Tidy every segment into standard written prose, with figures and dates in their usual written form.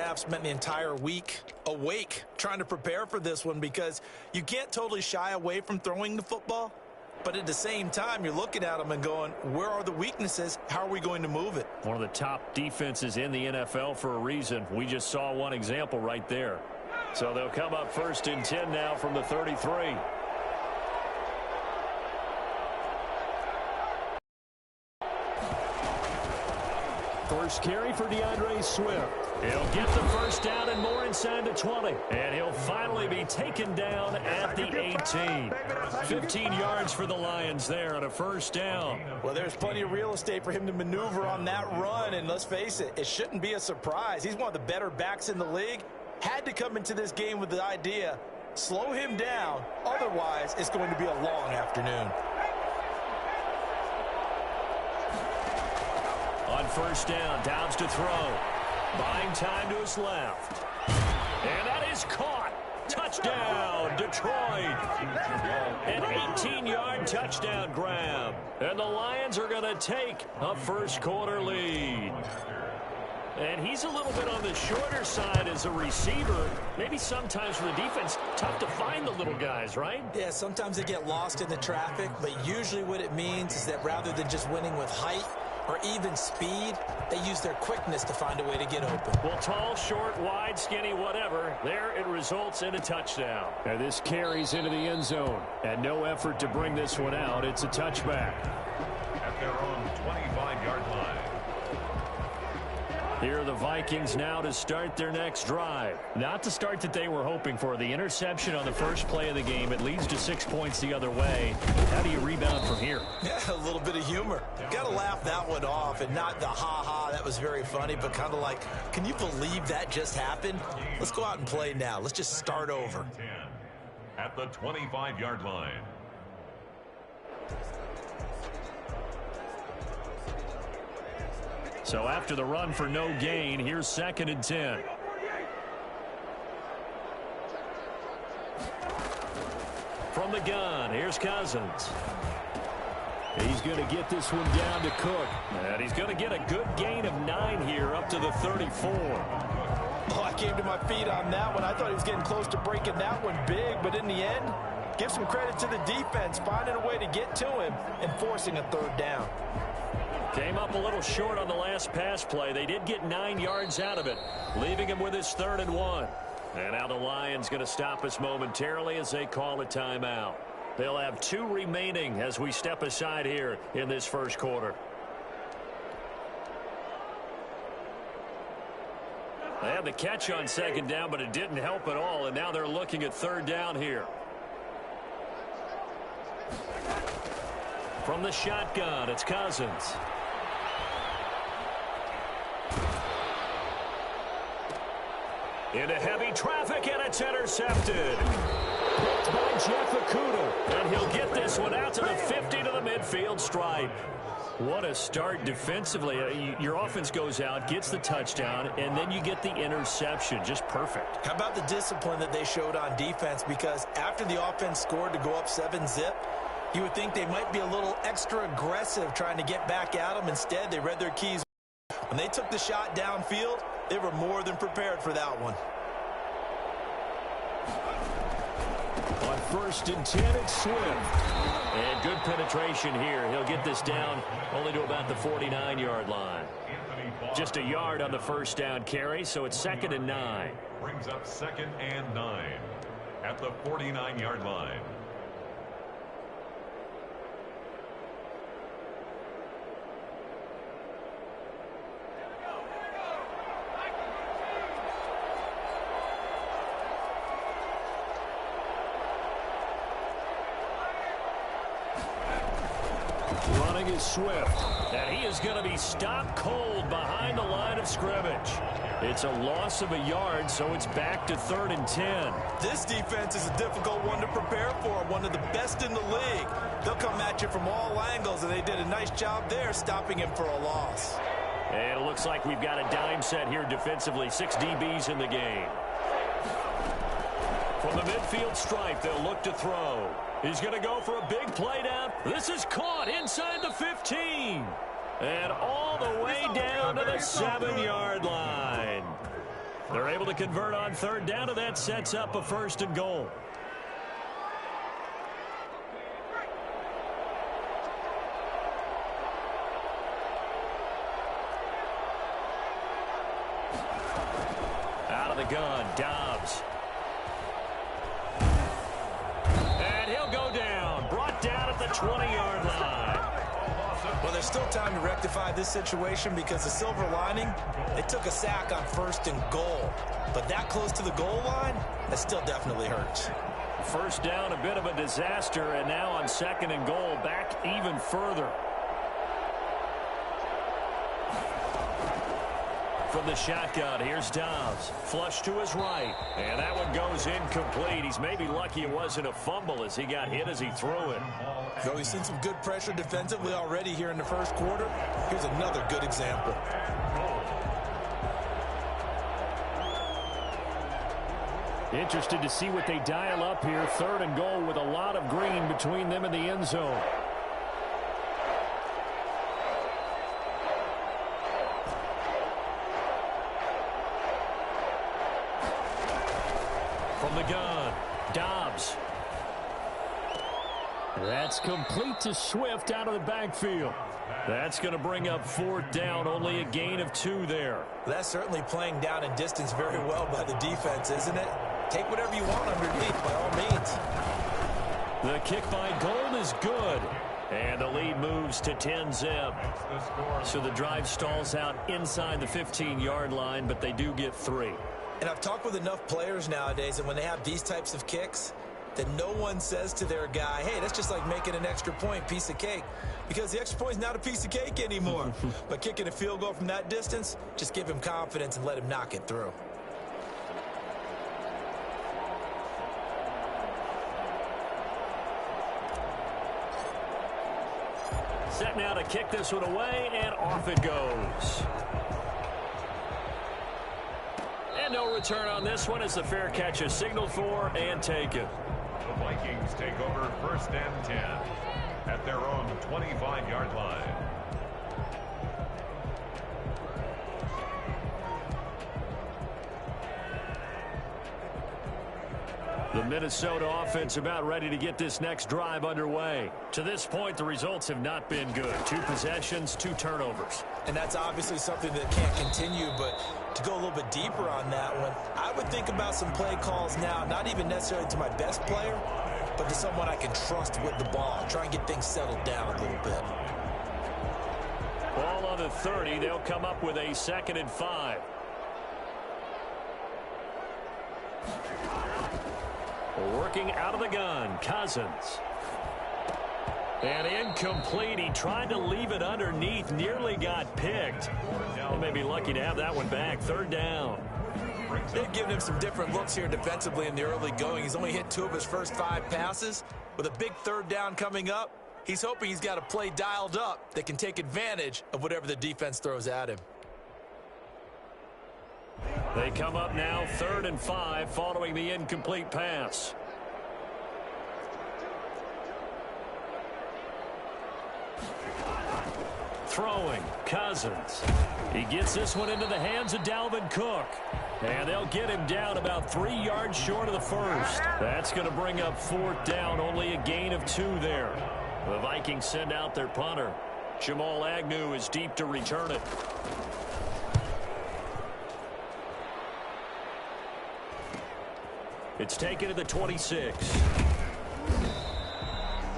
staff spent the entire week awake trying to prepare for this one because you can't totally shy away from throwing the football. But at the same time, you're looking at them and going, where are the weaknesses? How are we going to move it? One of the top defenses in the NFL for a reason. We just saw one example right there. So they'll come up 1st and 10 now from the 33. First carry for DeAndre Swift. He'll get the first down and more inside the 20. And he'll finally be taken down at the 18. 15 yards for the Lions there on a first down. Well, there's plenty of real estate for him to maneuver on that run. And let's face it, it shouldn't be a surprise. He's one of the better backs in the league. Had to come into this game with the idea, slow him down. Otherwise, it's going to be a long afternoon. On first down, Downs to throw. Buying time to his left. And that is caught. Touchdown, Detroit. An 18-yard touchdown grab. And the Lions are going to take a first-quarter lead. And he's a little bit on the shorter side as a receiver. Maybe sometimes for the defense, tough to find the little guys, right? Yeah, sometimes they get lost in the traffic, but usually what it means is that rather than just winning with height or even speed, they use their quickness to find a way to get open. Well, tall, short, wide, skinny, whatever, there it results in a touchdown. And this carries into the end zone. And no effort to bring this one out. It's a touchback. At their own 25-yard line. Here are the Vikings now to start their next drive. Not the start that they were hoping for. The interception on the first play of the game. It leads to 6 points the other way. How do you rebound from here? Yeah, a little bit of humor. Got to laugh that one off, and not the ha-ha, that was very funny, but kind of like, can you believe that just happened? Let's go out and play now. Let's just start over. At the 25-yard line. So after the run for no gain, here's 2nd and 10. From the gun, here's Cousins. He's going to get this one down to Cook. And he's going to get a good gain of 9 here up to the 34. Oh, I came to my feet on that one. I thought he was getting close to breaking that one big, but in the end, give some credit to the defense, finding a way to get to him and forcing a 3rd down. Came up a little short on the last pass play. They did get 9 yards out of it, leaving him with his 3rd and 1. And now the Lions going to stop us momentarily as they call a timeout. They'll have 2 remaining as we step aside here in this first quarter. They had the catch on 2nd down, but it didn't help at all, and now they're looking at 3rd down here. From the shotgun, it's Cousins. Into heavy traffic, and it's intercepted. Picked by Jeff Okudah, and he'll get this one out to the 50 to the midfield stripe. What a start defensively. Your offense goes out, gets the touchdown, and then you get the interception. Just perfect. How about the discipline that they showed on defense? Because after the offense scored to go up 7-zip, you would think they might be a little extra aggressive trying to get back at them. Instead, they read their keys. When they took the shot downfield, they were more than prepared for that one. On 1st and 10, it's Swift. And good penetration here. He'll get this down only to about the 49-yard line. Just a yard on the first down carry, so it's 2nd and 9. Brings up 2nd and 9 at the 49-yard line. Running is Swift, and he is going to be stopped cold behind the line of scrimmage. It's a loss of a yard, so it's back to 3rd and 10. This defense is a difficult one to prepare for, one of the best in the league. They'll come at you from all angles, and they did a nice job there stopping him for a loss. And it looks like we've got a dime set here defensively. 6 DBs in the game. From the midfield stripe, they'll look to throw. He's going to go for a big play down. This is caught inside the 15. And all the way down to the 7-yard line. They're able to convert on third down, and that sets up a 1st and goal. Out of the gun, Dobbs. And he'll go down. Brought down at the 20-yard line. Well, there's still time to rectify this situation because the silver lining, they took a sack on 1st and goal. But that close to the goal line, that still definitely hurts. 1st down, a bit of a disaster, and now on 2nd and goal, back even further. From the shotgun, here's Dobbs. Flush to his right, and that one goes incomplete. He's maybe lucky it wasn't a fumble as he got hit as he threw it. Though he's seen some good pressure defensively already here in the 1st quarter, here's another good example. Interested to see what they dial up here. 3rd and goal with a lot of green between them and the end zone. From the gun, Dobbs. That's complete to Swift out of the backfield. That's going to bring up 4th down, only a gain of 2 there. That's certainly playing down in distance very well by the defense, isn't it? Take whatever you want underneath, by all means. The kick by Gold is good. And the lead moves to 10-zip. So the drive stalls out inside the 15-yard line, but they do get 3. And I've talked with enough players nowadays, and when they have these types of kicks, that no one says to their guy, hey, that's just like making an extra point, piece of cake. Because the extra point is not a piece of cake anymore. But kicking a field goal from that distance, just give him confidence and let him knock it through. Set now to kick this one away, and off it goes. And no return on this one as the fair catch is signaled for and taken. The Vikings take over 1st and 10 at their own 25-yard line. The Minnesota offense about ready to get this next drive underway. To this point, the results have not been good. 2 possessions, 2 turnovers. And that's obviously something that can't continue, but to go a little bit deeper on that one, I would think about some play calls now, not even necessarily to my best player, but to someone I can trust with the ball. Try and get things settled down a little bit. Ball on the 30. They'll come up with a 2nd and 5. Working out of the gun, Cousins. And incomplete. He tried to leave it underneath, nearly got picked. They may be lucky to have that one back. 3rd down. They've given him some different looks here defensively in the early going. He's only hit 2 of his first 5 passes. With a big 3rd down coming up, he's hoping he's got a play dialed up that can take advantage of whatever the defense throws at him. They come up now 3rd and 5 following the incomplete pass. Throwing, Cousins. He gets this one into the hands of Dalvin Cook. And they'll get him down about 3 yards short of the 1st. That's going to bring up 4th down, only a gain of 2 there. The Vikings send out their punter. Jamal Agnew is deep to return it. It's taken to the 26.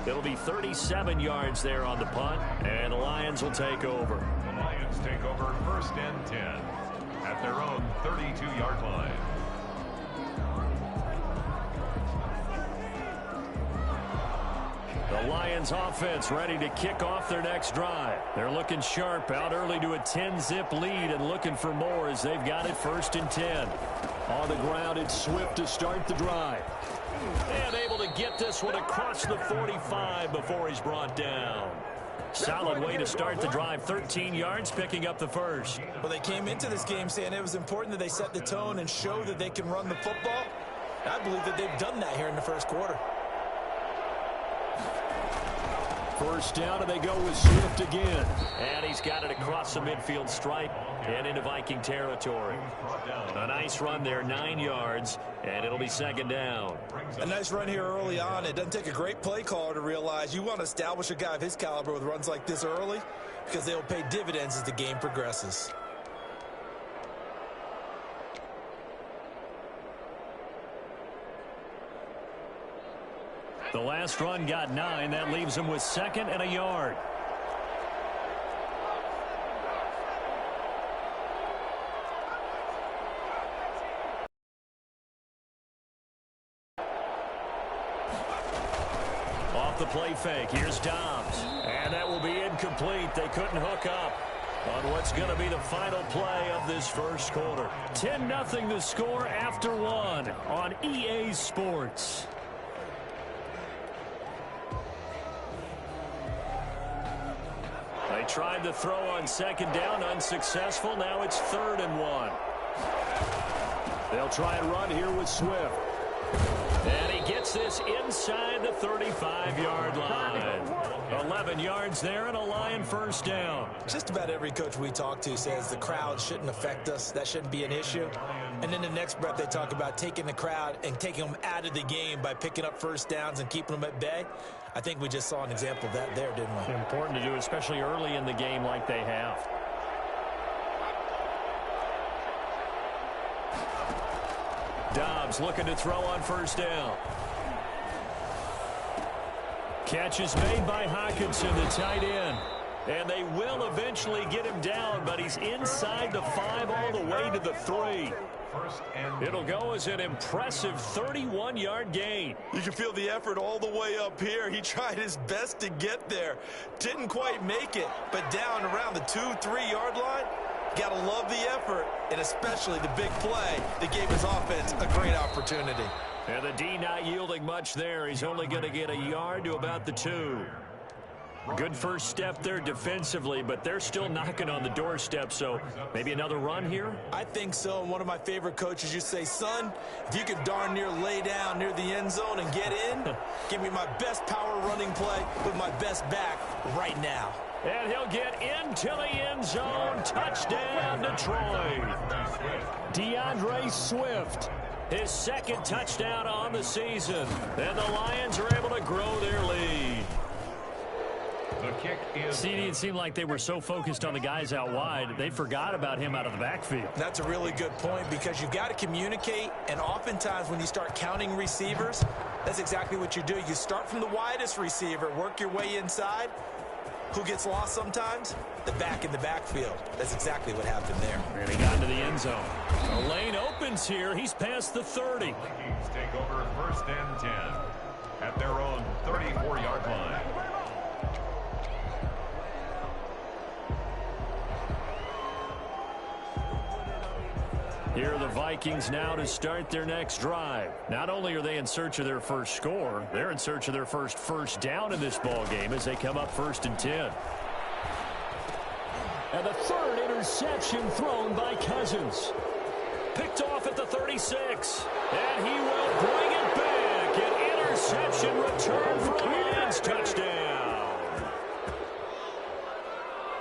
It'll be 37 yards there on the punt, and the Lions will take over. The Lions take over 1st and 10 at their own 32-yard line. The Lions offense ready to kick off their next drive. They're looking sharp, out early to a 10-zip lead and looking for more as they've got it 1st and 10. On the ground, it's Swift to start the drive. And able to get this one across the 45 before he's brought down. Solid way to start the drive. 13 yards, picking up the 1st. Well, they came into this game saying it was important that they set the tone and show that they can run the football. I believe that they've done that here in the 1st quarter. First down, and they go with Swift again. And he's got it across the midfield stripe and into Viking territory. A nice run there, 9 yards, and it'll be second down. A nice run here early on. It doesn't take a great play caller to realize you want to establish a guy of his caliber with runs like this early because they'll pay dividends as the game progresses. The last run got 9. That leaves him with 2nd and a yard. Off the play fake. Here's Dobbs. And that will be incomplete. They couldn't hook up on what's going to be the final play of this first quarter. 10-0 the score after 1 on EA Sports. They tried to throw on second down, unsuccessful. Now it's 3rd and 1. They'll try and run here with Swift. And he gets this inside the 35-yard line. 11 yards there and a Lion first down. Just about every coach we talk to says the crowd shouldn't affect us. That shouldn't be an issue. And then the next breath they talk about taking the crowd and taking them out of the game by picking up first downs and keeping them at bay. I think we just saw an example of that there, didn't we? Important to do, especially early in the game like they have. Dobbs looking to throw on first down. Catch is made by Hawkinson, the tight end. And they will eventually get him down, but he's inside the 5 all the way to the 3. It'll go as an impressive 31-yard gain. You can feel the effort all the way up here. He tried his best to get there. Didn't quite make it, but down around the 2-3 yard line, got to love the effort, and especially the big play that gave his offense a great opportunity. And the D not yielding much there. He's only going to get a yard to about the 2. Good first step there defensively, but they're still knocking on the doorstep, so maybe another run here? I think so. And one of my favorite coaches used to say, son, if you could darn near lay down near the end zone and get in, give me my best power running play with my best back right now. And he'll get into the end zone. Touchdown, Detroit. DeAndre Swift, his 2nd touchdown on the season. And the Lions are able to grow their lead. The kick is... See, it seemed like they were so focused on the guys out wide, they forgot about him out of the backfield. That's a really good point because you've got to communicate, and oftentimes when you start counting receivers, that's exactly what you do. You start from the widest receiver, work your way inside. Who gets lost sometimes? The back in the backfield. That's exactly what happened there. And he got into the end zone. The lane opens here. He's past the 30. Vikings take over 1st and 10 at their own 34-yard line. Here are the Vikings now to start their next drive. Not only are they in search of their first score, they're in search of their first down in this ball game as they come up 1st and 10. And the 3rd interception thrown by Cousins. Picked off at the 36. And he will bring it back. An interception return for a Lions touchdown.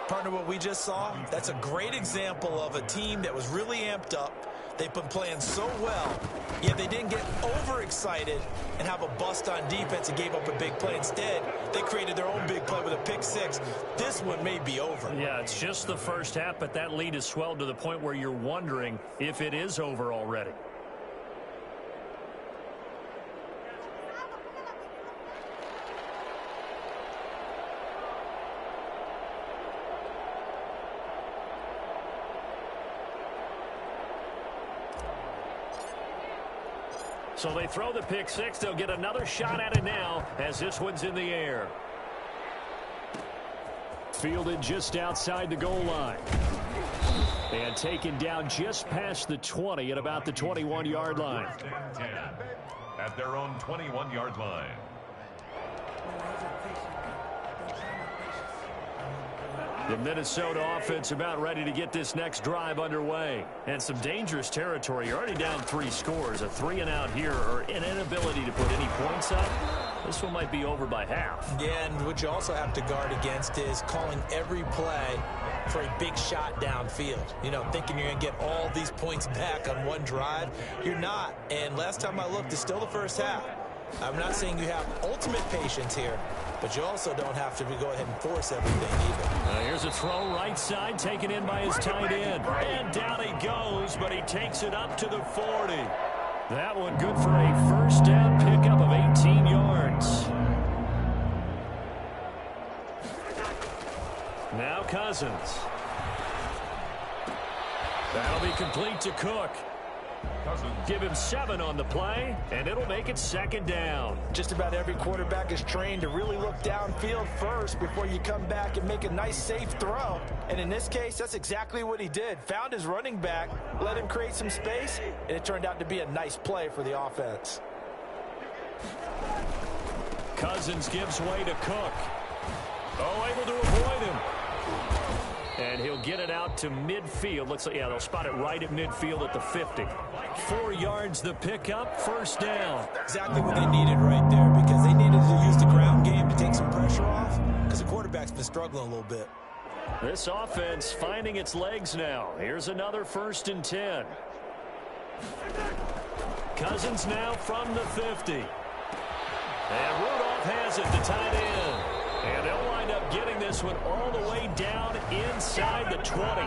Partner, what we just saw, that's a great example of a team that was really amped up. They've been playing so well, yet they didn't get overexcited and have a bust on defense and gave up a big play. Instead, they created their own big play with a pick 6. This one may be over. Yeah, it's just the first half, but that lead has swelled to the point where you're wondering if it is over already. So they throw the pick 6. They'll get another shot at it now as this one's in the air. Fielded just outside the goal line. And taken down just past the 20 at about the 21-yard line. 10 at their own 21-yard line. The Minnesota offense about ready to get this next drive underway. And some dangerous territory. You're already down 3 scores. A 3-and-out here or an inability to put any points up. This one might be over by half. Yeah, and what you also have to guard against is calling every play for a big shot downfield. You know, thinking you're going to get all these points back on one drive. You're not. And last time I looked, it's still the first half. I'm not saying you have ultimate patience here, but you also don't have to go ahead and force everything either. Here's a throw right side taken in by his tight end. And down he goes, but he takes it up to the 40. That one good for a first down pickup of 18 yards. Now Cousins. That'll be complete to Cook. Give him 7 on the play, and it'll make it second down. Just about every quarterback is trained to really look downfield first before you come back and make a nice, safe throw. And in this case, that's exactly what he did. Found his running back, let him create some space, and it turned out to be a nice play for the offense. Cousins gives way to Cook. Oh, able to avoid him. And he'll get it out to midfield. Looks like, yeah, they'll spot it right at midfield at the 50. 4 yards the pickup, first down. Exactly what they needed right there, because they needed to use the ground game to take some pressure off, because the quarterback's been struggling a little bit. This offense finding its legs now. Here's another 1st and 10. Cousins now from the 50. And Rudolph has it, the tight end. And they'll wind up getting this one all the way down inside the 20.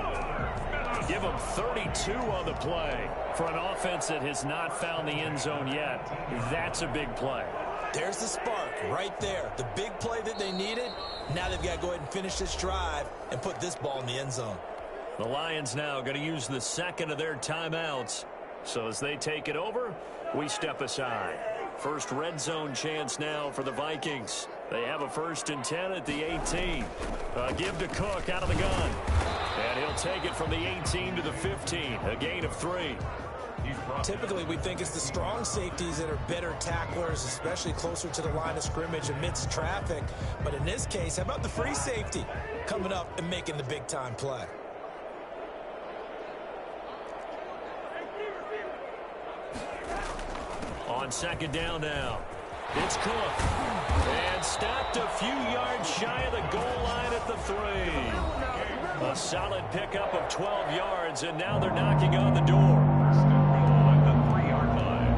Give them 32 on the play. For an offense that has not found the end zone yet, that's a big play. There's the spark right there. The big play that they needed. Now they've got to go ahead and finish this drive and put this ball in the end zone. The Lions now going to use the second of their timeouts. So as they take it over, we step aside. First red zone chance now for the Vikings. They have a 1st and 10 at the 18. Give to Cook out of the gun. And he'll take it from the 18 to the 15. A gain of 3. Typically, we think it's the strong safeties that are better tacklers, especially closer to the line of scrimmage amidst traffic. But in this case, how about the free safety coming up and making the big-time play? On second down now, it's Cook. And stopped a few yards shy of the goal line at the 3. A solid pickup of 12 yards, and now they're knocking on the door. On the 3-yard line.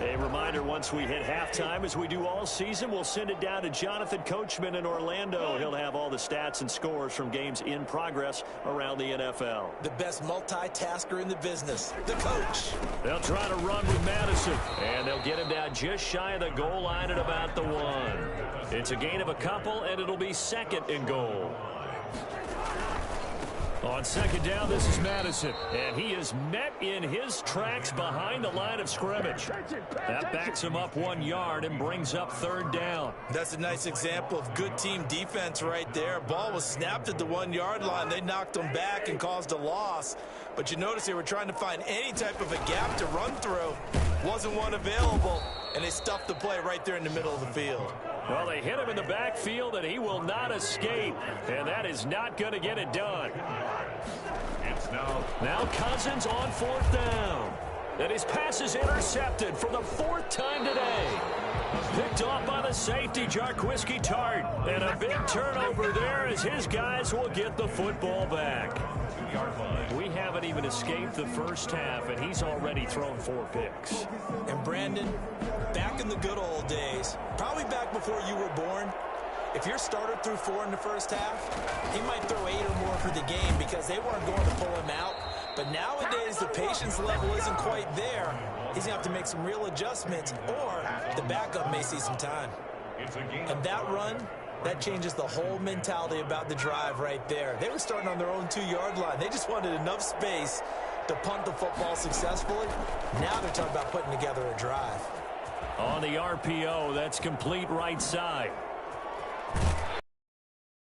A reminder, once we hit halftime, as we do all season, we'll send it down to Jonathan Coachman in Orlando. He'll have all the stats and scores from games in progress around the NFL. The best multitasker in the business, the coach. They'll try to run with Madison, and they'll get him down just shy of the goal line at about the 1. It's a gain of a couple, and it'll be 2nd and goal. On second down, this is Madison, and he is met in his tracks behind the line of scrimmage. That backs him up 1 yard and brings up 3rd down. That's a nice example of good team defense right there. Ball was snapped at the 1-yard line. They knocked him back and caused a loss. But you notice they were trying to find any type of a gap to run through. Wasn't one available, and they stuffed the play right there in the middle of the field. Well, they hit him in the backfield, and he will not escape. And that is not going to get it done. It's now Cousins on 4th down. And his pass is intercepted for the 4th time today. Picked off by the safety, Jarquiski Tart. And a big turnover there as his guys will get the football back. We haven't even escaped the first half, and he's already thrown 4 picks. And Brandon, back in the good old days, probably back before you were born, if your starter threw 4 in the first half, he might throw 8 or more for the game because they weren't going to pull him out. But nowadays, the patience level isn't quite there. He's going to have to make some real adjustments, or the backup may see some time. And that run, that changes the whole mentality about the drive right there. They were starting on their own 2-yard line. They just wanted enough space to punt the football successfully. Now they're talking about putting together a drive. On the RPO, that's complete right side.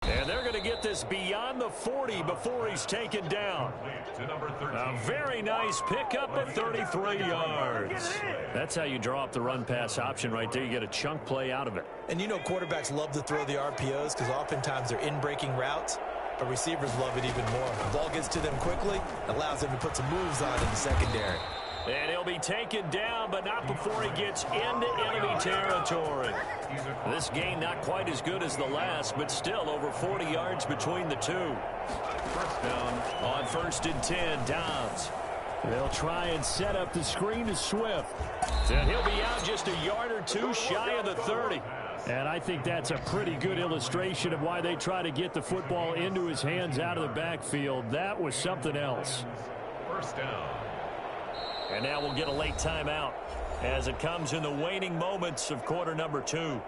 And they're going to get this this beyond the 40 before he's taken down. To number 13. A very nice pickup of 33 yards. That's how you draw up the run-pass option right there. You get a chunk play out of it. And you know quarterbacks love to throw the RPOs because oftentimes they're in-breaking routes, but receivers love it even more. The ball gets to them quickly, allows them to put some moves on in the secondary. And he'll be taken down, but not before he gets into enemy territory. This gain not quite as good as the last, but still over 40 yards between the two. First down on 1st and 10, Dobbs. They'll try and set up the screen to Swift. And he'll be out just a yard or two shy of the 30. And I think that's a pretty good illustration of why they try to get the football into his hands out of the backfield. That was something else. First down. And now we'll get a late timeout as it comes in the waning moments of quarter number 2.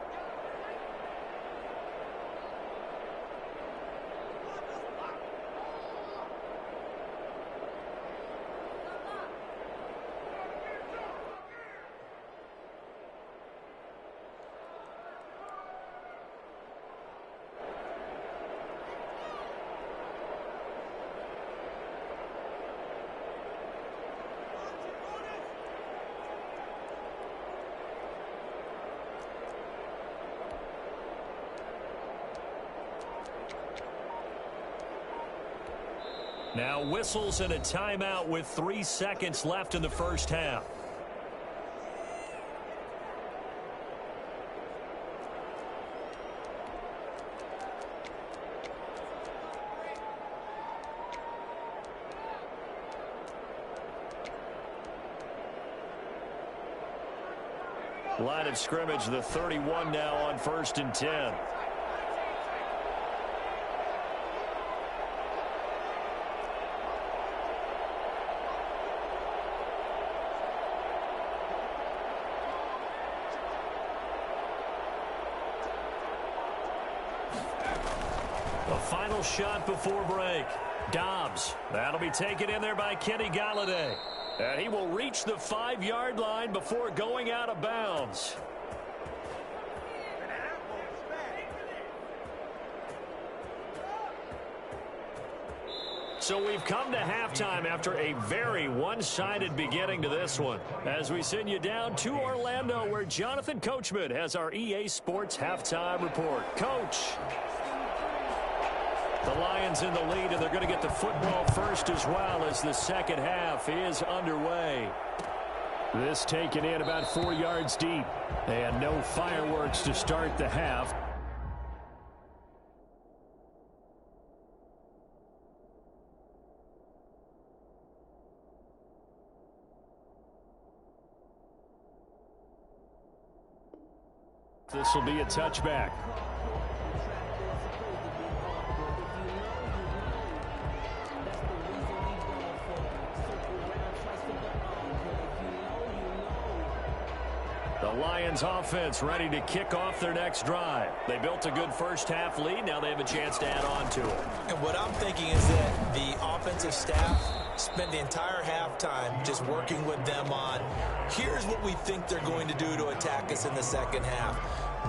Now whistles and a timeout with 3 seconds left in the first half. Line of scrimmage, the 31 now on 1st and 10. Final shot before break. Dobbs. That'll be taken in there by Kenny Golladay. And he will reach the 5-yard line before going out of bounds. So we've come to halftime after a very one-sided beginning to this one. As we send you down to Orlando, where Jonathan Coachman has our EA Sports halftime report. Coach. The Lions in the lead, and they're going to get the football first as well as the second half is underway. This taken in about 4 yards deep, and no fireworks to start the half. This will be a touchback. The Lions offense ready to kick off their next drive. They built a good first half lead. Now they have a chance to add on to it. And what I'm thinking is that the offensive staff spent the entire halftime just working with them on, here's what we think they're going to do to attack us in the second half.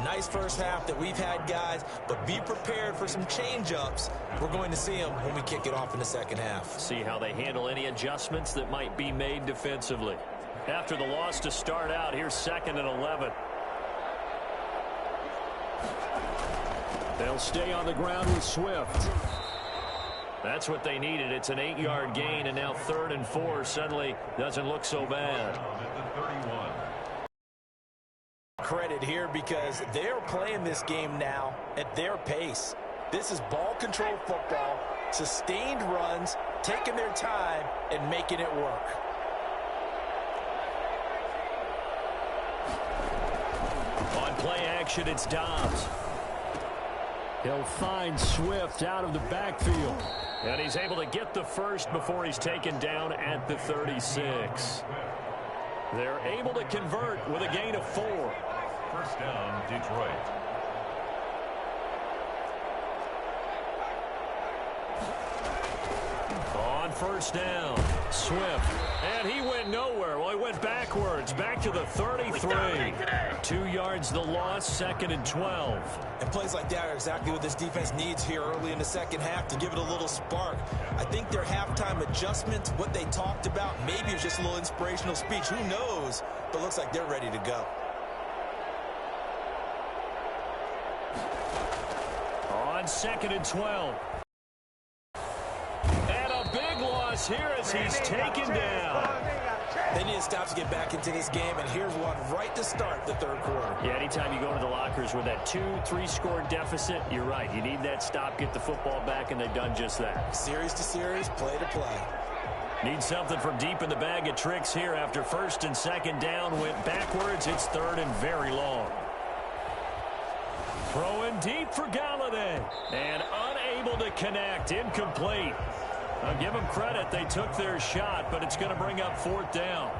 Nice first half that we've had, guys, but be prepared for some change-ups. We're going to see them when we kick it off in the second half. See how they handle any adjustments that might be made defensively. After the loss to start out, here's 2nd and 11. They'll stay on the ground with Swift. That's what they needed. It's an 8-yard gain, and now 3rd and 4 suddenly doesn't look so bad. Credit here because they're playing this game now at their pace. This is ball control football, sustained runs, taking their time, and making it work. On play action, it's Dobbs. He'll find Swift out of the backfield. And he's able to get the first before he's taken down at the 36. They're able to convert with a gain of 4. First down, Detroit. On first down, Swift. And he went nowhere. Well, he went backwards, back to the 33. 2 yards the loss, 2nd and 12. And plays like that are exactly what this defense needs here early in the second half to give it a little spark. I think their halftime adjustments, what they talked about, maybe it was just a little inspirational speech. Who knows? But looks like they're ready to go. On 2nd and 12. And a big loss here as he's taken down. They need to stop to get back into this game, and here's one right to start the third quarter. Yeah, anytime you go to the lockers with that 2-3 score deficit, you're right. You need that stop, get the football back, and they've done just that. Series to series, play to play. Need something from deep in the bag of tricks here after 1st and 2nd down. Went backwards. It's 3rd and very long. Throwing deep for Galladay. And unable to connect. Incomplete. I'll give them credit. They took their shot, but it's going to bring up 4th down.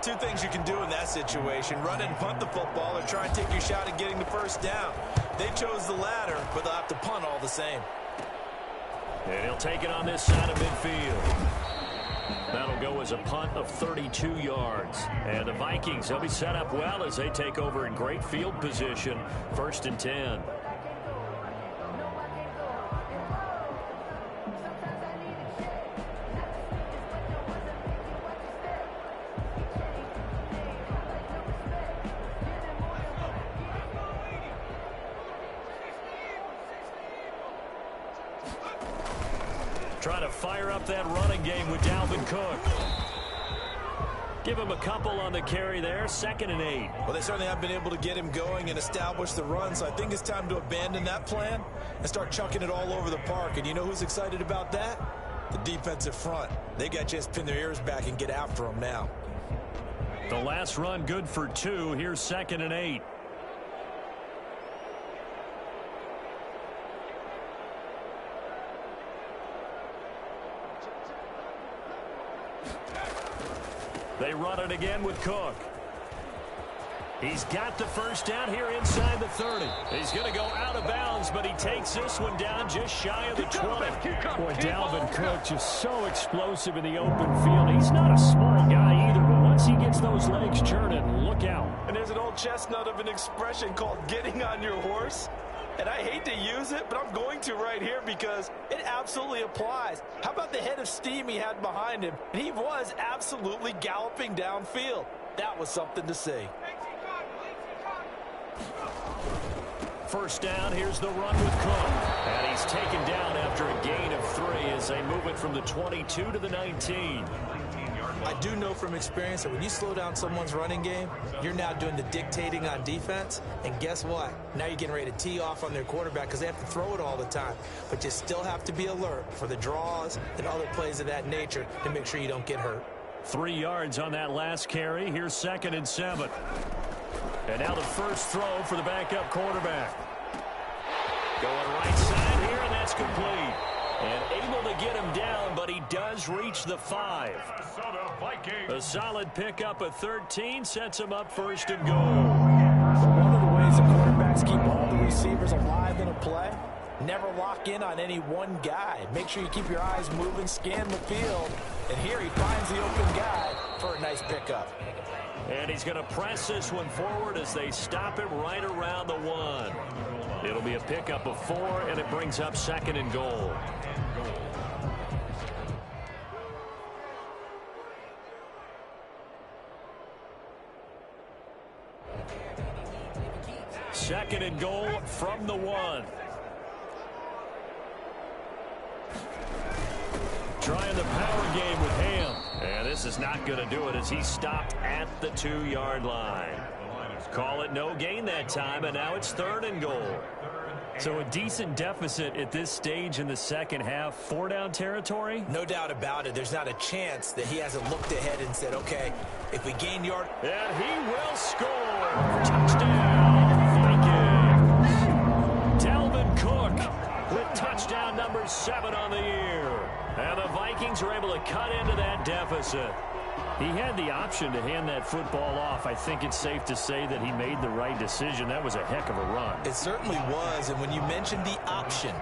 Two things you can do in that situation. Run and punt the football or try and take your shot at getting the 1st down. They chose the latter, but they'll have to punt all the same. And he'll take it on this side of midfield. That'll go as a punt of 32 yards. And the Vikings, they'll be set up well as they take over in great field position. 1st and 10. Trying to fire up that running game with Dalvin Cook. Give him a couple on the carry there. 2nd and 8. Well, they certainly have been able to get him going and establish the run, so I think it's time to abandon that plan and start chucking it all over the park. And you know who's excited about that? The defensive front. They got to just pin their ears back and get after them now. The last run good for 2. Here's 2nd and 8. They run it again with Cook. He's got the 1st down here inside the 30. He's going to go out of bounds, but he takes this one down just shy of the 20. Boy, Dalvin Cook just so explosive in the open field. He's not a small guy either, but once he gets those legs churning, look out. And there's an old chestnut of an expression called getting on your horse. And I hate to use it, but I'm going to right here because it absolutely applies. How about the head of steam he had behind him? And he was absolutely galloping downfield. That was something to see. 1st down, here's the run with Cook. And he's taken down after a gain of 3 as they move it from the 22 to the 19. I do know from experience that when you slow down someone's running game, you're now doing the dictating on defense. And guess what? Now you're getting ready to tee off on their quarterback because they have to throw it all the time. But you still have to be alert for the draws and other plays of that nature to make sure you don't get hurt. 3 yards on that last carry. Here's 2nd and 7. And now the first throw for the backup quarterback. Going right side here, and that's complete. And able to get him down, but he does reach the 5. A solid pickup of 13 sets him up 1st and goal. One of the ways the quarterbacks keep all the receivers alive in a play, never lock in on any one guy. Make sure you keep your eyes moving, scan the field. And here he finds the open guy for a nice pickup. And he's going to press this one forward as they stop him right around the 1. It'll be a pickup of 4, and it brings up 2nd and goal. Second and goal from the 1. Trying the power game with Ham. And this is not going to do it as he stopped at the 2-yard line. Call it no gain that time, and now it's 3rd and goal. So a decent deficit at this stage in the second half. 4-down territory? No doubt about it. There's not a chance that he hasn't looked ahead and said, okay, if we gain yard. And he will score. Touchdown, Vikings. Dalvin Cook with touchdown number 7 on the year. And the Vikings are able to cut into that deficit. He had the option to hand that football off. I think it's safe to say that he made the right decision. That was a heck of a run. It certainly was. And when you mentioned the option,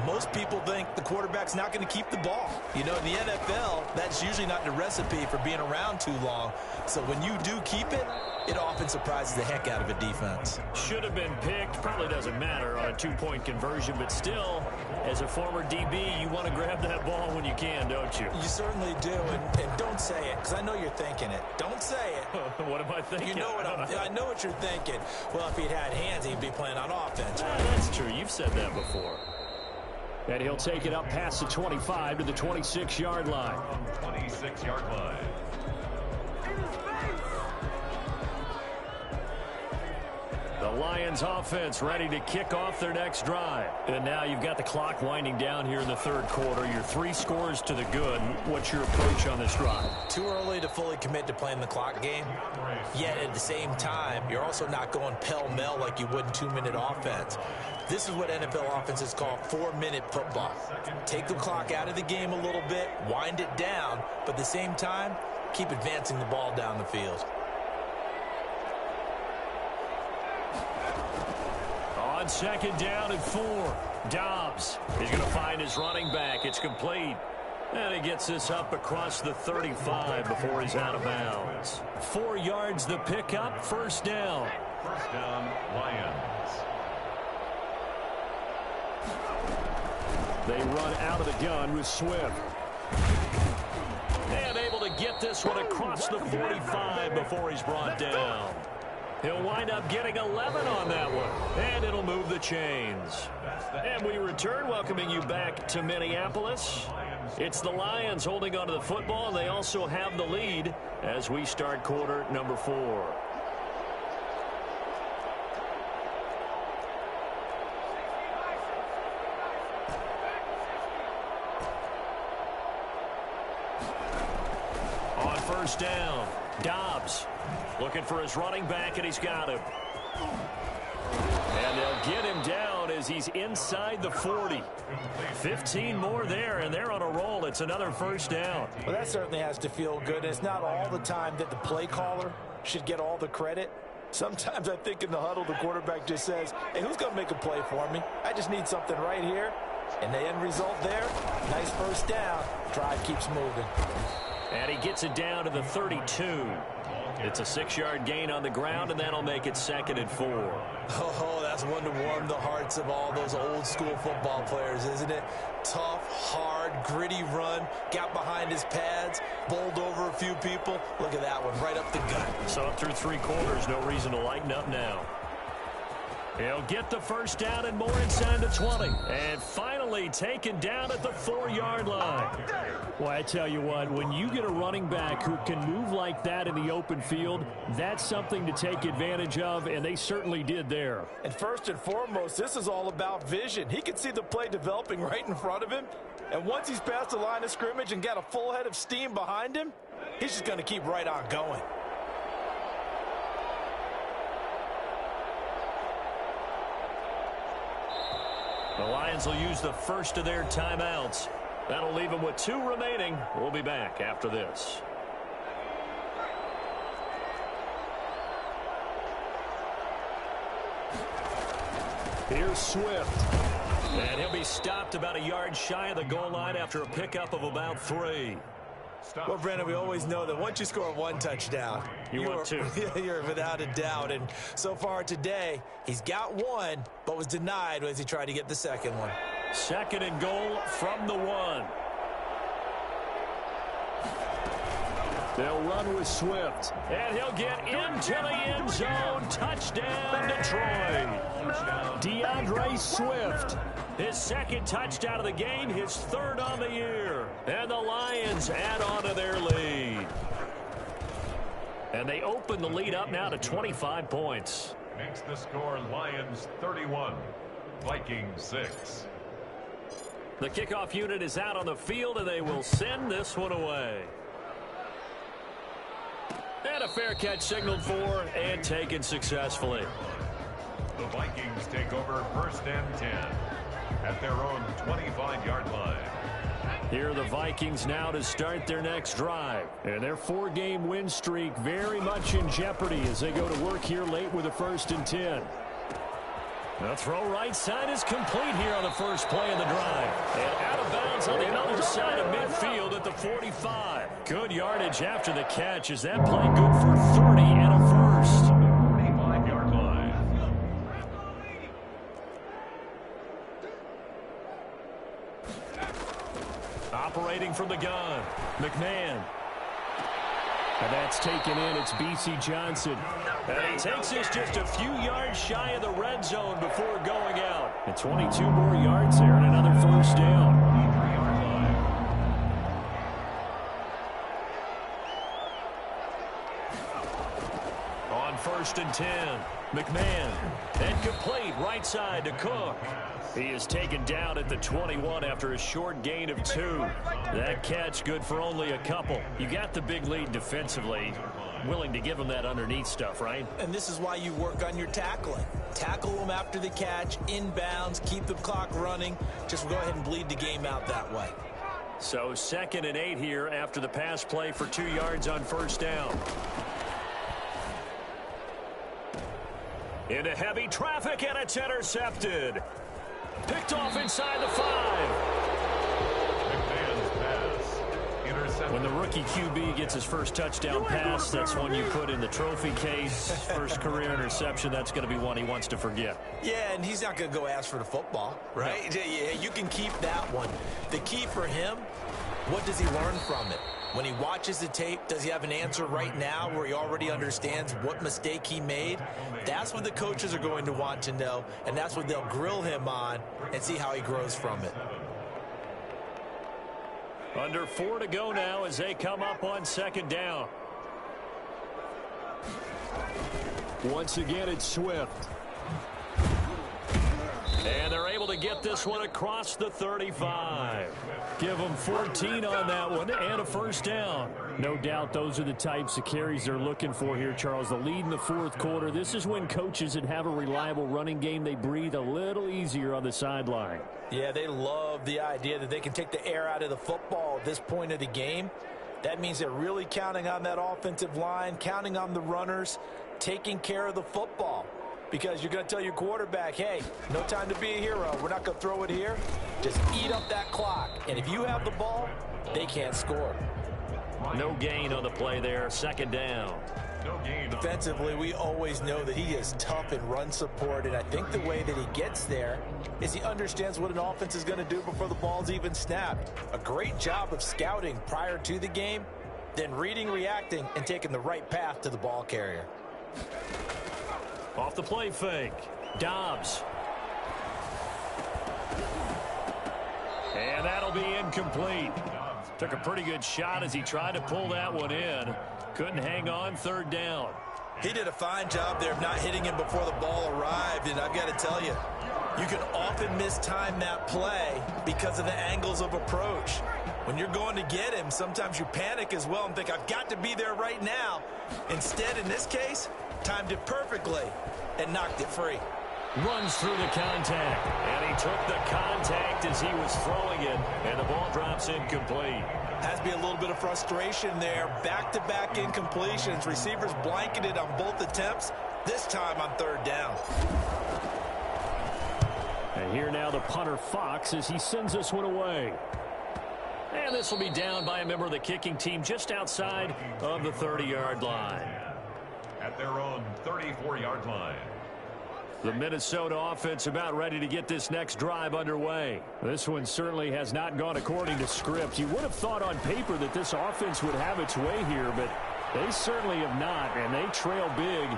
Most people think the quarterback's not going to keep the ball. You know, in the NFL, that's usually not the recipe for being around too long. So when you do keep it, it often surprises the heck out of a defense. Should have been picked. Probably doesn't matter on a two-point conversion, but still, as a former DB, you want to grab that ball when you can, don't you? You certainly do, and don't say it, because I know you're thinking it. Don't say it. What am I thinking? You know what I know what you're thinking. Well, if he'd had hands, he'd be playing on offense. That's true. You've said that before. And he'll take it up past the 25 to the 26-yard line. 26-yard line. The Lions offense ready to kick off their next drive. And now you've got the clock winding down here in the third quarter. You're 3 scores to the good. What's your approach on this drive? Too early to fully commit to playing the clock game. Yet at the same time, you're also not going pell-mell like you would in 2-minute offense. This is what NFL offenses call 4-minute football. Take the clock out of the game a little bit, wind it down, but at the same time, keep advancing the ball down the field. On second down and 4, Dobbs is going to find his running back. It's complete. And he gets this up across the 35 before he's out of bounds. 4 yards the pickup, first down. First down, Lions. They run out of the gun with Swift. And able to get this one across the 45 before he's brought down. He'll wind up getting 11 on that one. And it'll move the chains. And we return, welcoming you back to Minneapolis. It's the Lions holding onto the football, and they also have the lead as we start quarter number 4. On first down, Dobbs looking for his running back, and he's got him. And they'll get him down as he's inside the 40. 15 more there, and they're on a roll. It's another first down. Well, that certainly has to feel good. It's not all the time that the play caller should get all the credit. Sometimes I think in the huddle, the quarterback just says, hey, who's going to make a play for me? I just need something right here. And the end result there, nice first down. Drive keeps moving. And he gets it down to the 32. It's a 6-yard gain on the ground, and that'll make it 2nd and 4. Oh, that's one to warm the hearts of all those old-school football players, isn't it? Tough, hard, gritty run, got behind his pads, bowled over a few people. Look at that one, right up the gut. So through 3 quarters, no reason to lighten up now. He'll get the first down and more inside the 20. And finally taken down at the 4-yard line. Well, I tell you what, when you get a running back who can move like that in the open field, that's something to take advantage of, and they certainly did there. And first and foremost, this is all about vision. He can see the play developing right in front of him. And once he's past the line of scrimmage and got a full head of steam behind him, he's just going to keep right on going. The Lions will use the first of their timeouts. That'll leave them with 2 remaining. We'll be back after this. Here's Swift. And he'll be stopped about a yard shy of the goal line after a pickup of about 3. Well, Brandon, we always know that once you score 1 touchdown, want 2. You're without a doubt. And so far today, he's got 1, but was denied as he tried to get the second one. 2nd and goal from the 1. They'll run with Swift. And he'll get into the end zone. Touchdown, Detroit. DeAndre Swift. His 2nd touchdown of the game, his 3rd on the year. And the Lions add on to their lead. And they open the lead up now to 25 points. Makes the score Lions 31, Vikings 6. The kickoff unit is out on the field, and they will send this one away. And a fair catch signaled for and taken successfully. The Vikings take over first and 10 at their own 25-yard line. Here are the Vikings now to start their next drive. And their 4-game win streak very much in jeopardy as they go to work here late with a 1st and 10. The throw right side is complete here on the first play of the drive. And out of bounds on the other side of midfield at the 45. Good yardage after the catch. Is that play good for 30 and a first? 45-yard line. Operating from the gun, McMahon. And that's taken in. It's B.C. Johnson. And he takes us just a few yards shy of the red zone before going out. And 22 more yards there and another first down. 3-yard line. On 1st and 10, McMahon. And complete right side to Cook. He is taken down at the 21 after a short gain of 2. That catch good for only a couple. You got the big lead defensively. Willing to give him that underneath stuff, right? And this is why you work on your tackling. Tackle them after the catch, inbounds, keep the clock running. Just go ahead and bleed the game out that way. So 2nd and 8 here after the pass play for 2 yards on first down. Into heavy traffic, and it's intercepted. Picked off inside the 5. McMahon's pass. Intercepted. When the rookie QB gets his first touchdown pass, that's one you put in the trophy case. First career interception, that's going to be one he wants to forget. Yeah, and he's not going to go ask for the football, right? Yeah, you can keep that one. The key for him, what does he learn from it? When he watches the tape, does he have an answer right now where he already understands what mistake he made? That's what the coaches are going to want to know, and that's what they'll grill him on and see how he grows from it. Under 4 to go now as they come up on 2nd down. Once again, it's Swift. And they're able to get this one across the 35. Give them 14 on that one and a first down. No doubt those are the types of carries they're looking for here, Charles. The lead in the 4th quarter. This is when coaches that have a reliable running game, they breathe a little easier on the sideline. Yeah, they love the idea that they can take the air out of the football at this point of the game. That means they're really counting on that offensive line, counting on the runners, taking care of the football. Because you're going to tell your quarterback, hey, no time to be a hero. We're not going to throw it here. Just eat up that clock. And if you have the ball, they can't score. No gain on the play there. 2nd down. No gain. Defensively, we always know that he is tough in run support. And I think the way that he gets there is he understands what an offense is going to do before the ball's even snapped. A great job of scouting prior to the game, then reading, reacting, and taking the right path to the ball carrier. Off the play fake. Dobbs. And that'll be incomplete. Took a pretty good shot as he tried to pull that one in. Couldn't hang on 3rd down. He did a fine job there of not hitting him before the ball arrived. And I've got to tell you, you can often mistime that play because of the angles of approach. When you're going to get him, sometimes you panic as well and think, I've got to be there right now. Instead, in this case, timed it perfectly and knocked it free. Runs through the contact. And he took the contact as he was throwing it. And the ball drops incomplete. Has to be a little bit of frustration there. Back-to-back incompletions. Receivers blanketed on both attempts, this time on 3rd down. And here now the punter Fox as he sends this one away. And this will be down by a member of the kicking team just outside of the 30-yard line. At their own 34-yard line. The Minnesota offense about ready to get this next drive underway. This one certainly has not gone according to script. You would have thought on paper that this offense would have its way here, but they certainly have not, and they trail big.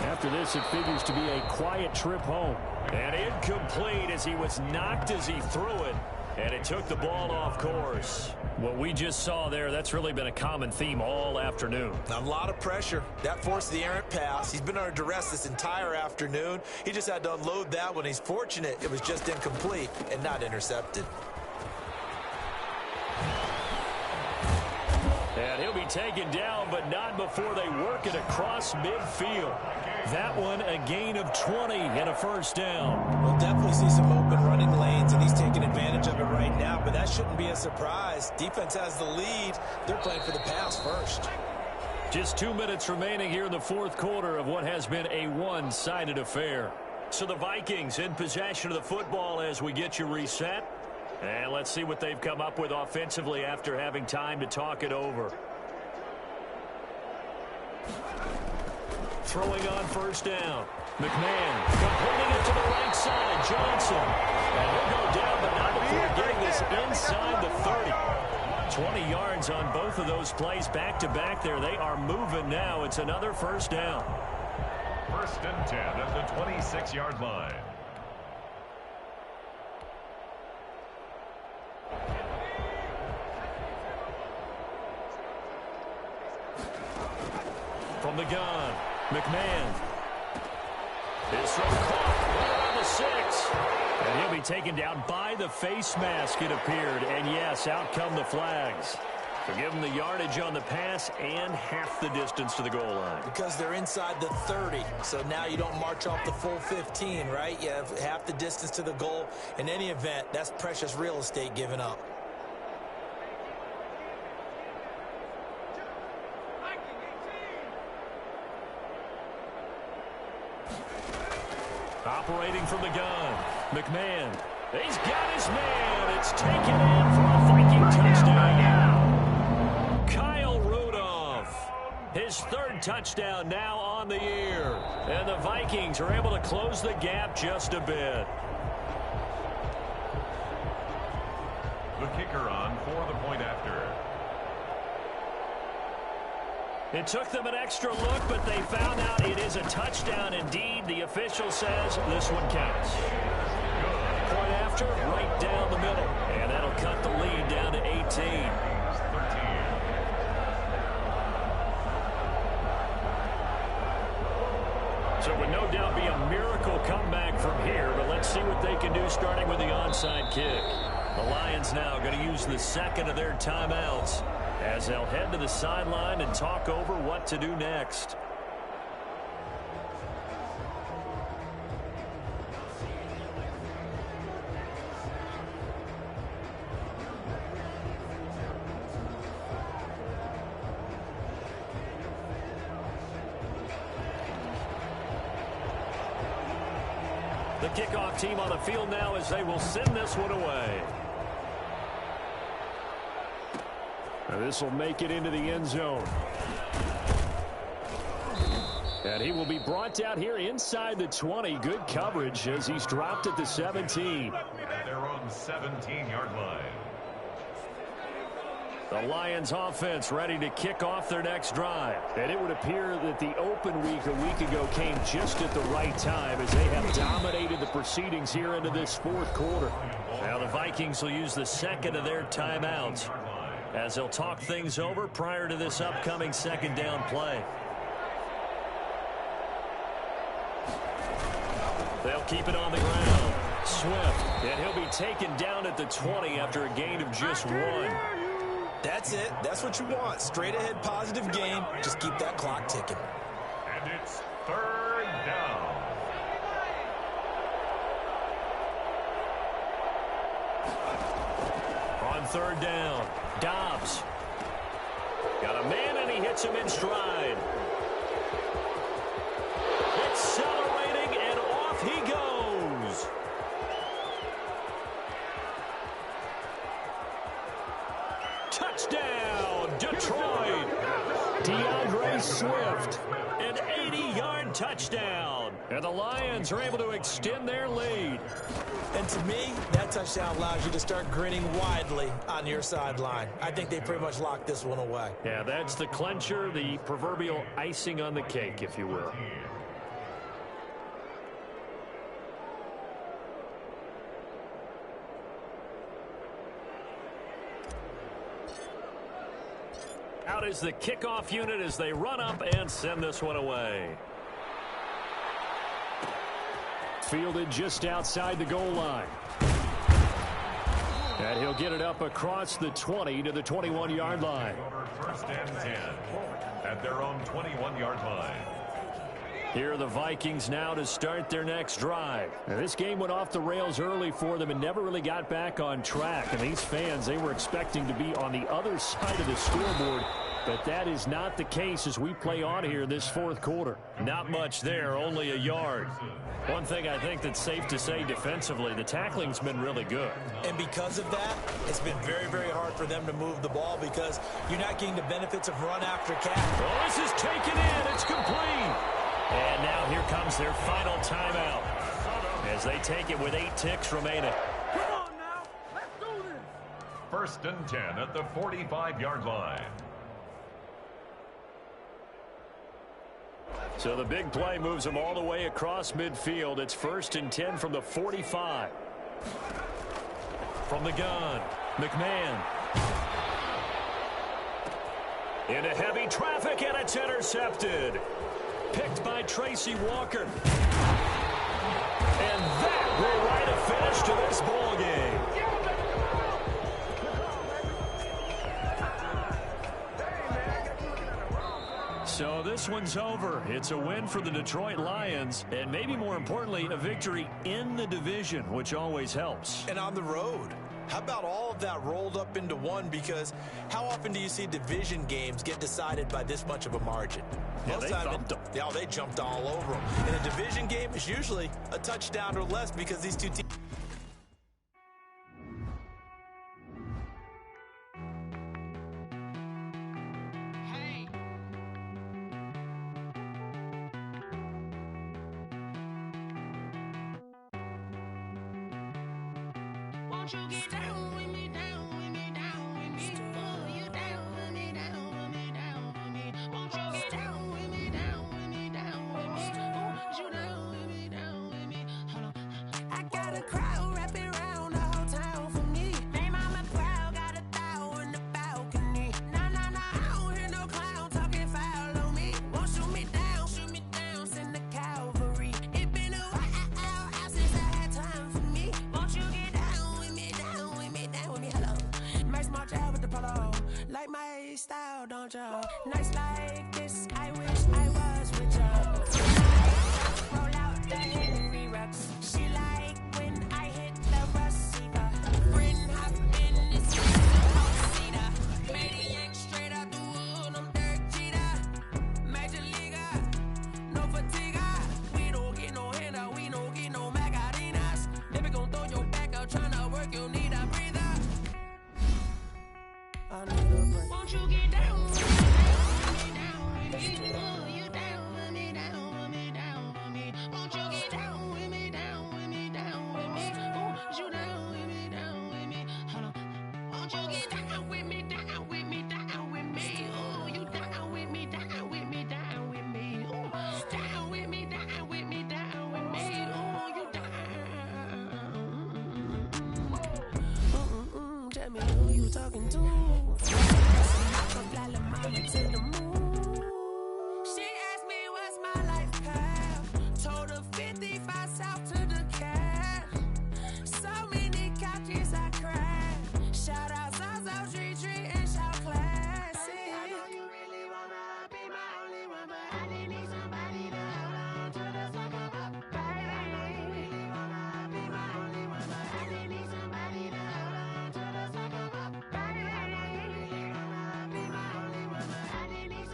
After this, it figures to be a quiet trip home. And incomplete as he was knocked as he threw it, and it took the ball off course. What we just saw there, that's really been a common theme all afternoon. A lot of pressure. That forced the errant pass. He's been under duress this entire afternoon. He just had to unload that one. He's fortunate it was just incomplete and not intercepted. And he'll be taken down, but not before they work it across midfield. That one, a gain of 20 and a first down. We'll definitely see some open running lanes, and he's taking advantage of it right now, but that shouldn't be a surprise. Defense has the lead. They're playing for the pass first. Just 2 minutes remaining here in the 4th quarter of what has been a one-sided affair. So the Vikings in possession of the football as we get you reset. And let's see what they've come up with offensively after having time to talk it over. Throwing on first down. McMahon completing it to the right side. Johnson. And he'll go down, but not before getting this inside the 30. 20 yards on both of those plays back-to-back there. They are moving now. It's another first down. First and 10 at the 26-yard line. From the gun, McMahon. His throw caught around the 6. And he'll be taken down by the face mask, it appeared. And yes, out come the flags. So give them the yardage on the pass and half the distance to the goal line. Because they're inside the 30, so now you don't march off the full 15, right? You have half the distance to the goal. In any event, that's precious real estate given up. Operating from the gun, McMahon. He's got his man. It's taken in for a Viking touchdown. Kyle Rudolph, his third touchdown now on the year. And the Vikings are able to close the gap just a bit. The kicker on for the point after. It took them an extra look, but they found out it is a touchdown indeed. The official says this one counts. Point after, right down the middle. And that'll cut the lead down to 18. So it would no doubt be a miracle comeback from here, but let's see what they can do starting with the onside kick. The Lions now going to use the second of their timeouts as they'll head to the sideline and talk over what to do next. The kickoff team on the field now as they will send this one away. This will make it into the end zone. And he will be brought down here inside the 20. Good coverage as he's dropped at the 17. At their own 17-yard line. The Lions offense ready to kick off their next drive. And it would appear that the open week a week ago came just at the right time as they have dominated the proceedings here into this fourth quarter. Now the Vikings will use the second of their timeouts as they'll talk things over prior to this upcoming second down play. They'll keep it on the ground. Swift, and he'll be taken down at the 20 after a gain of just 1. That's it. That's what you want. Straight ahead positive game. Just keep that clock ticking. And it's third down. On third down, Dobbs. Got a man and he hits him in stride. Accelerating and off he goes. Touchdown, Detroit. DeAndre Swift, an 80-yard touchdown. And the Lions are able to extend their lead. And to me, that touchdown allows you to start grinning widely on your sideline. I think they pretty much locked this one away. Yeah, that's the clincher, the proverbial icing on the cake, if you will. Out is the kickoff unit as they run up and send this one away. Fielded just outside the goal line. And he'll get it up across the 20 to the 21-yard line. First and 10 at their own 21-yard line. Here are the Vikings now to start their next drive. Now, this game went off the rails early for them and never really got back on track. And these fans, they were expecting to be on the other side of the scoreboard But that is not the case as we play on here this fourth quarter. Not much there, only a yard. One thing I think that's safe to say defensively, the tackling's been really good. And because of that, it's been very, very hard for them to move the ball because you're not getting the benefits of run after catch. Oh, this is taken in. It's complete. And now here comes their final timeout as they take it with 8 ticks remaining. Come on now. Let's do this. First and 10 at the 45-yard line. So the big play moves them all the way across midfield. It's first and 10 from the 45. From the gun, McMahon. Into heavy traffic, and it's intercepted. Picked by Tracy Walker. And that will write a finish to this ball game. So this one's over. It's a win for the Detroit Lions, and maybe more importantly, a victory in the division, which always helps. And on the road. How about all of that rolled up into one? Because how often do you see division games get decided by this much of a margin? Yeah, they thumped them. Yeah, they jumped all over them. In a division game, it's usually a touchdown or less because these two teams... Won't you get down with me, down with me, down with me? Oh, you down with me, down with me, down with me. Won't you get down with me, down with me, down with me? Oh, you down with me, down with me? Hold on. I got a crowd wrapping around the whole town for me. They mama proud, got a thou in the balcony. Nah, nah, nah, I don't hear no clown talking foul on me. Won't shoot me down, send the cavalry. It been a while since I had time for me. Won't you get down with me, down with me, down with me? Hello. Nice march out with the polo. Like my style, don't you? Nice like this, I wish I was with you. Roll out the Henry Rux. She like when I hit the receiver. Friend hop in this cedar. Maniac straight out the wood, I'm Derek Jeter. Major leaguer, no fatigue. We don't get no handout, we don't get no Magarinas. Never gon' throw your back out, tryna work, you need a breather. I need a break. Won't you get down with me, down with me? Oh, you down with me, down with me, down with me. Won't you get down with me, down with me, down with me? Oh, you down with me, down with me? Hold on. Won't you get down with me, down with me, down with me? Oh, you down with me, down with me, down with me? Oh, down with me, down with me, down with me? Oh, you down. Tell me who you talking to. She asked me what's my life path. Told her 55 south to the cat. So many couches I crashed. Shout out South Tree and shout classy. I know you really wanna be my only one, but I didn't need somebody to hold on to the sucker up, baby. I know you really wanna be my only one, but I didn't need somebody to hold on to the sucker up, baby. I know you really wanna be my only one, but I didn't need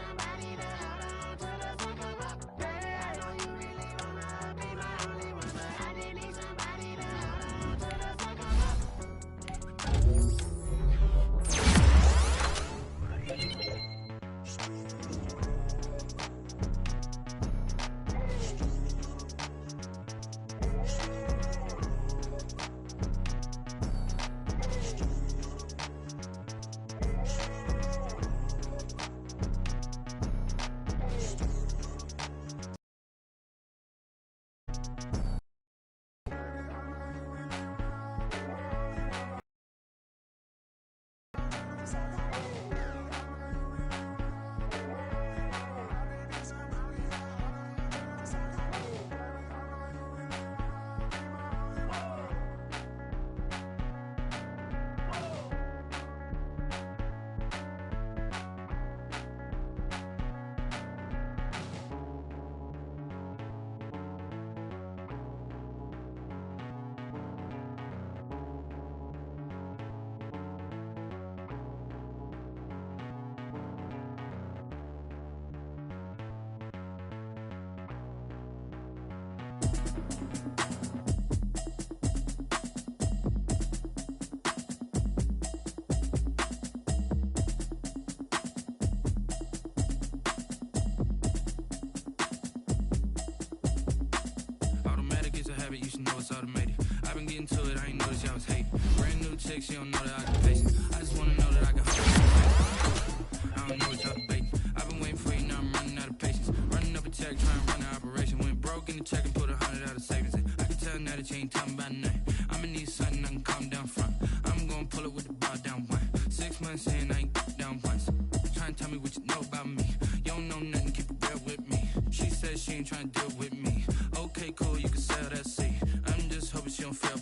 chick, she don't know that I can patient. I just wanna know that I can hold it. I don't know what y'all debating. I've been waiting for you, now I'm running out of patience. Running up a check, trying to run an operation. Went broke in the check and put 100 out of savings in. I can tell now that you ain't talking about nothing. I'ma need something I can calm down front. I'm gonna pull it with the bar down one. 6 months in, I ain't down once. Trying to tell me what you know about me. You don't know nothing, keep it real with me. She said she ain't trying to deal with me. Okay, cool, you can sell that seat. I'm just hoping she don't fail.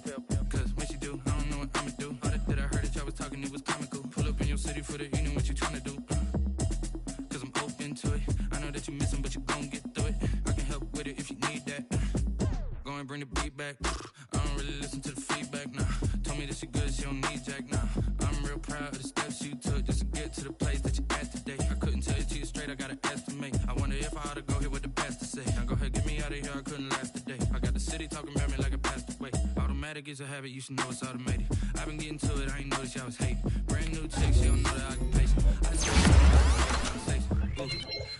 Cause when she do, I don't know what I'ma do. All that I heard that y'all was talking, it was comical. Pull up in your city for the evening, what you trying to do? Cause I'm open to it. I know that you missing, but you gon' get through it. I can help with it if you need that. Go and bring the beat back. I don't really listen to the feedback, nah. Told me that she good, she don't need jack, nah. I'm real proud of the steps you took just to get to the place that you at today. I couldn't tell you to you straight, I gotta estimate. I wonder if I ought to go here with the pastor say. Now go ahead, get me out of here, I couldn't last a day. I got the city talking about me like I passed away. Automatic is a habit, you should know it's automated. I've been getting to it, I ain't noticed y'all was hating. Brand new chick, she don't know the occupation. I just want to know the conversation. Ooh,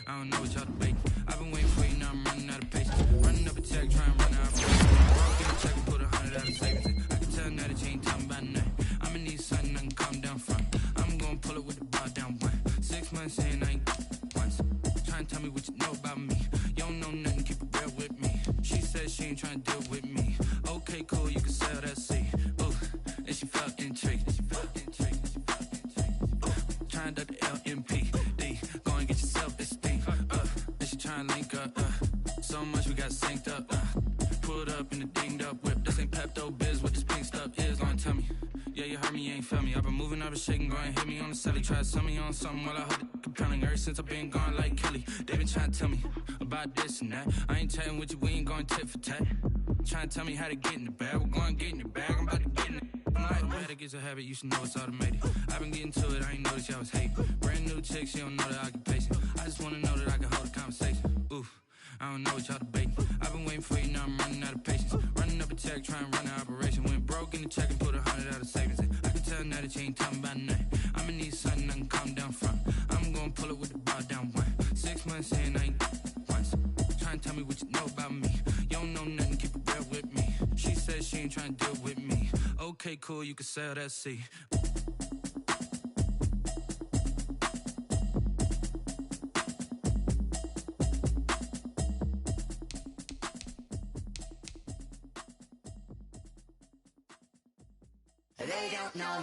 I don't know what y'all debating. I've been waiting for you, now I'm running out of patience. Running up a check, trying to run out of patience. Broke in the check and put 100 out of savings in. I can tell now that you ain't talking about nothing. I'ma need something I can calm down front. I'm gonna pull it with the bar down one. 6 months in, I ain't once. Trying to tell me what you know about me. You don't know nothing, keep it real with me. She said she ain't trying to deal with me. Okay, cool, you can sell that seat. Ooh, and she felt intrigued. Trying to duck the LMPD. Go and get your self-esteem. And she trying to link up. So much we got synced up. Pulled up in the dinged up whip. This ain't Pepto-Biz, what this pink stuff is. Go and tell me. Yeah, you heard me, you ain't felt me. I've been moving, I've been shaking, go and hit me on the celly. Try to sell me on something while I hold it compelling. Ever since I've been gone like Kelly, they been trying to tell me about this and that. I ain't chatting with you, we ain't going tit for tat. Trying to tell me how to get in the bag. We're going to get in the bag, I'm about to get in it. Automatic is a habit, you should know it's automated. I've been getting to it, I ain't noticed y'all was hating. Brand new chick, she don't know the occupation. I just wanna know that I can hold a conversation. Ooh, I don't know what y'all debating. I've been waiting for you, now I'm running out of patience. Running up a check, trying to run an operation. Went broke in the check and put 100 out of savings in. I can tell now that you ain't talking about nothing. I'ma need something I can calm down front. I'm gonna pull it with the bar down one. 6 months in, I ain't once. Trying to tell me what you know about me. You don't know nothing, keep it real with me. She said she ain't trying to deal with me. Okay, cool, you can sell that seat. They don't know